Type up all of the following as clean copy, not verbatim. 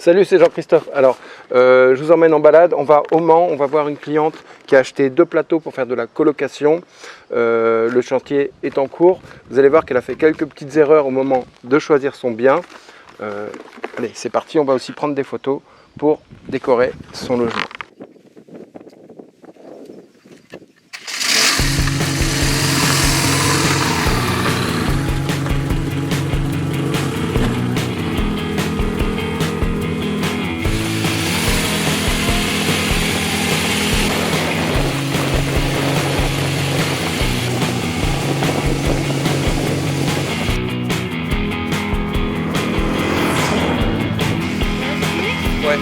Salut, c'est Jean-Christophe. Alors, je vous emmène en balade. On va au Mans, on va voir une cliente qui a acheté 2 plateaux pour faire de la colocation. Le chantier est en cours. Vous allez voir qu'elle a fait quelques petites erreurs au moment de choisir son bien. Allez, c'est parti, on va aussi prendre des photos pour décorer son logement. Ouais.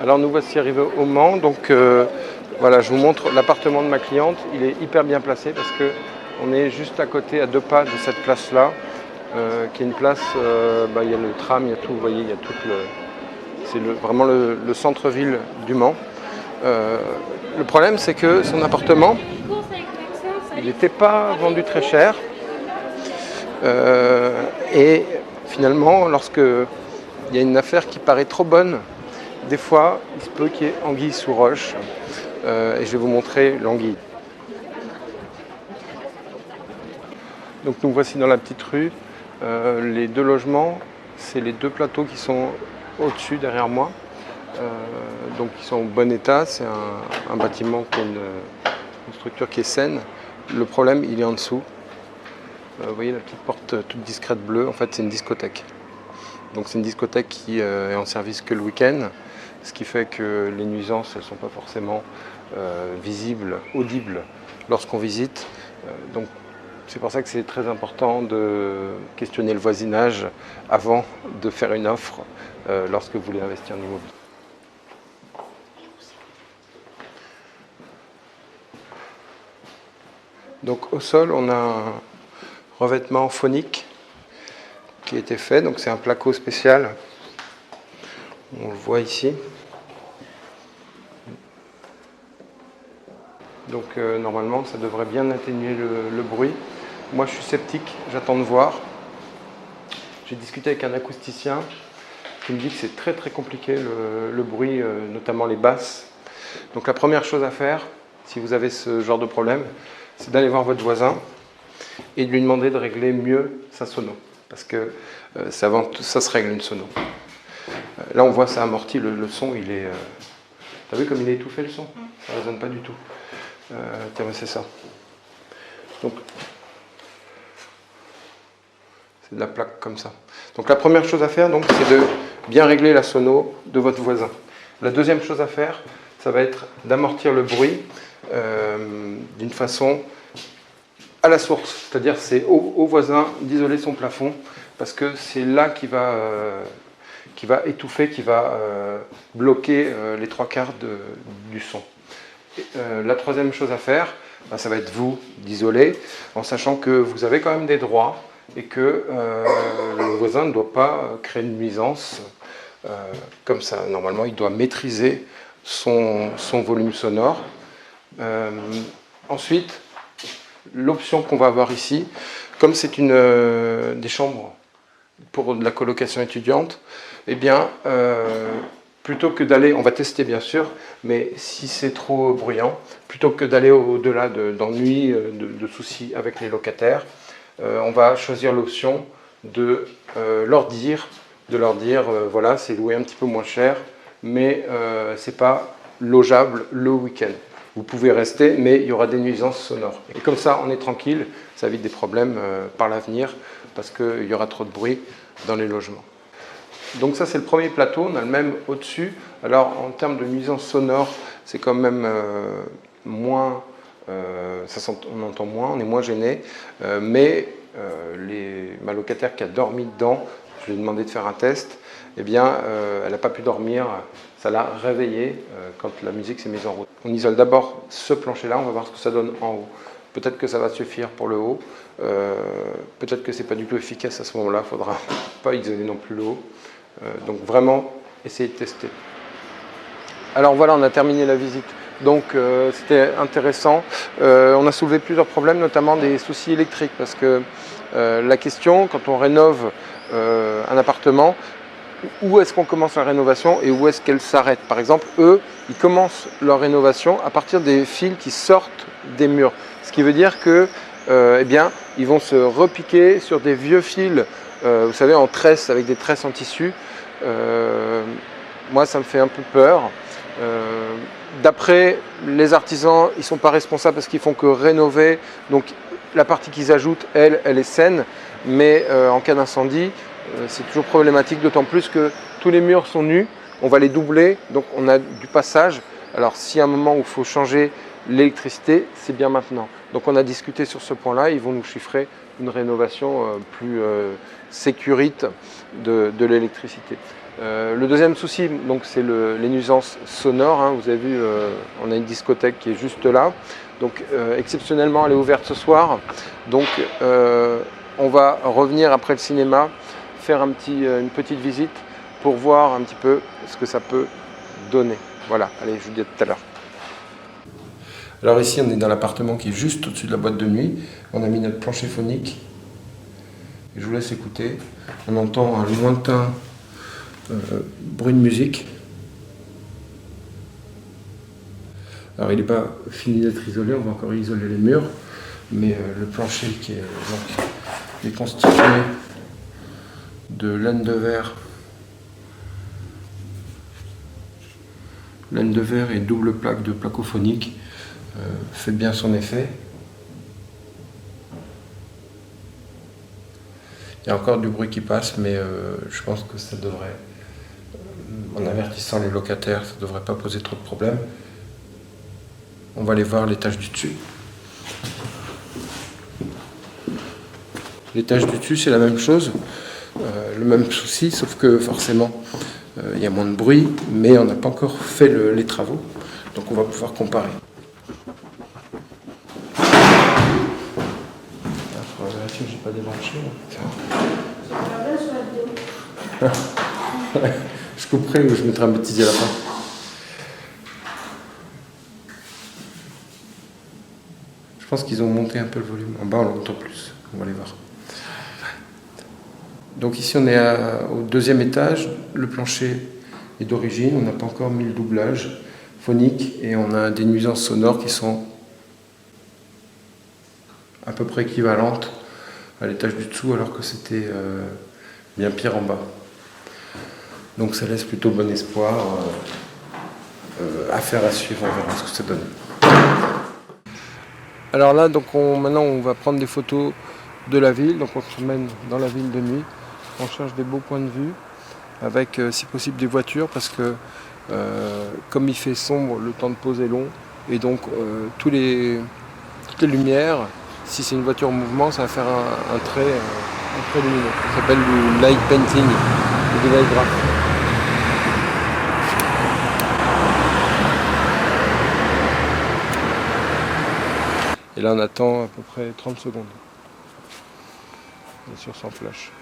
Alors nous voici arrivés au Mans, donc voilà, je vous montre l'appartement de ma cliente. Il est hyper bien placé parce que on est juste à côté, à 2 pas de cette place-là, qui est une place, il y a le tram, il y a tout, vous voyez, il y a tout c'est vraiment le centre-ville du Mans. Le problème, c'est que son appartement, il n'était pas vendu très cher. Et finalement, lorsque il y a une affaire qui paraît trop bonne, des fois, il se peut qu'il y ait anguille sous roche, et je vais vous montrer l'anguille. Donc nous voici dans la petite rue. Les 2 logements, c'est les 2 plateaux qui sont au-dessus, derrière moi. Donc ils sont en bon état. C'est un bâtiment qui a une structure qui est saine. Le problème, il est en dessous. Vous voyez la petite porte toute discrète bleue, en fait c'est une discothèque. Donc c'est une discothèque qui est en service que le week-end. Ce qui fait que les nuisances ne sont pas forcément visibles, audibles lorsqu'on visite. Donc c'est pour ça que c'est très important de questionner le voisinage avant de faire une offre lorsque vous voulez investir en immobilier. Donc au sol, on a un revêtement phonique qui a été fait. Donc c'est un placo spécial. On le voit ici. Donc normalement, ça devrait bien atténuer le bruit. Moi, je suis sceptique, j'attends de voir. J'ai discuté avec un acousticien qui me dit que c'est très très compliqué le bruit, notamment les basses. Donc la première chose à faire, si vous avez ce genre de problème, c'est d'aller voir votre voisin et de lui demander de régler mieux sa sono. Parce que avant tout ça se règle une sono. Là, on voit ça amortit, le son, il est... T'as vu comme il est étouffé le son? Ça ne résonne pas du tout. Tiens, c'est ça. Donc, c'est de la plaque comme ça. Donc, la première chose à faire, c'est de bien régler la sono de votre voisin. La deuxième chose à faire, ça va être d'amortir le bruit d'une façon à la source. C'est-à-dire, c'est au voisin d'isoler son plafond, parce que c'est là qui va étouffer, qui va bloquer les 3/4 du son. La troisième chose à faire, ça va être vous d'isoler, en sachant que vous avez quand même des droits et que le voisin ne doit pas créer une nuisance comme ça. Normalement, il doit maîtriser son volume sonore. Ensuite, l'option qu'on va avoir ici, comme c'est des chambres pour de la colocation étudiante, eh bien, plutôt que d'aller, on va tester bien sûr, mais si c'est trop bruyant, plutôt que d'aller au-delà d'ennuis, de soucis avec les locataires, on va choisir l'option de leur dire, voilà, c'est loué un petit peu moins cher, mais c'est pas logeable le week-end. Vous pouvez rester, mais il y aura des nuisances sonores. Et comme ça, on est tranquille, ça évite des problèmes par l'avenir, parce qu'il y aura trop de bruit dans les logements. Donc ça, c'est le premier plateau, on a le même au-dessus. Alors, en termes de nuisances sonores, c'est quand même moins, on entend moins, on est moins gêné, mais ma locataire qui a dormi dedans, je lui ai demandé de faire un test, eh bien, elle n'a pas pu dormir, ça l'a réveillée quand la musique s'est mise en route. On isole d'abord ce plancher-là, on va voir ce que ça donne en haut. Peut-être que ça va suffire pour le haut, peut-être que ce n'est pas du tout efficace à ce moment-là, il ne faudra pas isoler non plus le haut. Donc vraiment, essayez de tester. Alors voilà, on a terminé la visite. Donc c'était intéressant. On a soulevé plusieurs problèmes, notamment des soucis électriques, parce que la question, quand on rénove un appartement, où est-ce qu'on commence la rénovation et où est-ce qu'elle s'arrête? Par exemple, eux, ils commencent leur rénovation à partir des fils qui sortent des murs. Ce qui veut dire que, eh bien, ils vont se repiquer sur des vieux fils, vous savez, en tresse, avec des tresses en tissu. Moi, ça me fait un peu peur. D'après les artisans, ils ne sont pas responsables parce qu'ils font que rénover. Donc, la partie qu'ils ajoutent, elle est saine. Mais en cas d'incendie, c'est toujours problématique, d'autant plus que tous les murs sont nus. On va les doubler, donc on a du passage. Alors, s'il y a un moment où il faut changer l'électricité, c'est bien maintenant. Donc, on a discuté sur ce point-là. Ils vont nous chiffrer une rénovation plus sécurite de l'électricité. Le deuxième souci, donc, c'est les nuisances sonores. Hein. Vous avez vu, on a une discothèque qui est juste là. Donc, exceptionnellement, elle est ouverte ce soir. Donc, on va revenir après le cinéma, faire une petite visite pour voir un petit peu ce que ça peut donner. Voilà, allez, je vous dis à tout à l'heure. Alors ici, on est dans l'appartement qui est juste au-dessus de la boîte de nuit. On a mis notre plancher phonique. Et je vous laisse écouter. On entend un lointain bruit de musique. Alors il n'est pas fini d'être isolé, on va encore isoler les murs. Mais le plancher qui est constitué de laine de verre. Laine de verre et double plaque de placophonique fait bien son effet. Il y a encore du bruit qui passe, mais je pense que ça devrait, en avertissant les locataires, ça ne devrait pas poser trop de problèmes. On va aller voir l'étage du dessus. L'étage du dessus, c'est la même chose, le même souci, sauf que forcément, il y a moins de bruit, mais on n'a pas encore fait les travaux, donc on va pouvoir comparer. Il faudra vérifier que je n'ai pas débranché. Je couperai ou je mettrai un bêtisier à la fin. Je pense qu'ils ont monté un peu le volume. En bas, on l'entend plus. On va aller voir. Donc ici, on est au deuxième étage. Le plancher est d'origine. On n'a pas encore mis le doublage phonique et on a des nuisances sonores qui sont à peu près équivalentes à l'étage du dessous, alors que c'était bien pire en bas. Donc ça laisse plutôt bon espoir. Affaire à suivre, on verra ce que ça donne. Alors là, donc maintenant on va prendre des photos de la ville. Donc on se promène dans la ville de nuit. On cherche des beaux points de vue avec si possible des voitures parce que comme il fait sombre, le temps de pause est long et donc toutes les lumières, si c'est une voiture en mouvement, ça va faire un trait lumineux. Ça s'appelle du night painting ou du night graph. Et là on attend à peu près 30 secondes. Bien sûr sans flash.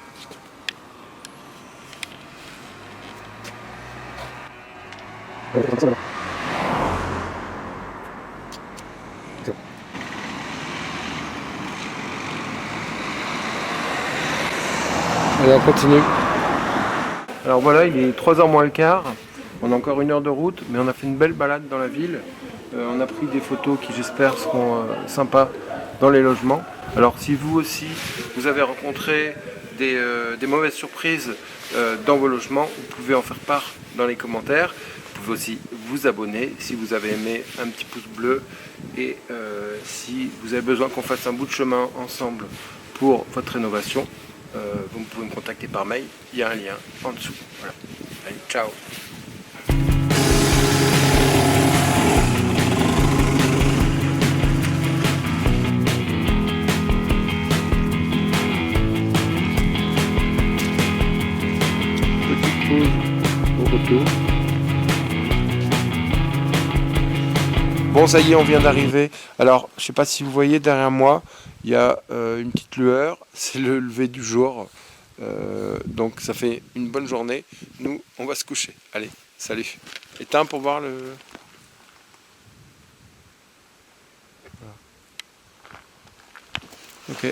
Allez, on continue. Alors voilà, il est 3h moins le quart. On a encore 1 heure de route, mais on a fait une belle balade dans la ville. On a pris des photos qui, j'espère, seront sympas dans les logements. Alors si vous aussi, vous avez rencontré des mauvaises surprises dans vos logements, vous pouvez en faire part dans les commentaires. Vous pouvez aussi vous abonner si vous avez aimé, un petit pouce bleu. Et si vous avez besoin qu'on fasse un bout de chemin ensemble pour votre rénovation, vous pouvez me contacter par mail. Il y a un lien en dessous. Voilà. Allez, ciao. Petite pause au retour. Bon, ça y est, on vient d'arriver. Alors, je ne sais pas si vous voyez derrière moi, il y a une petite lueur. C'est le lever du jour. Donc, ça fait une bonne journée. Nous, on va se coucher. Allez, salut. Éteins pour voir le... Voilà. Ok.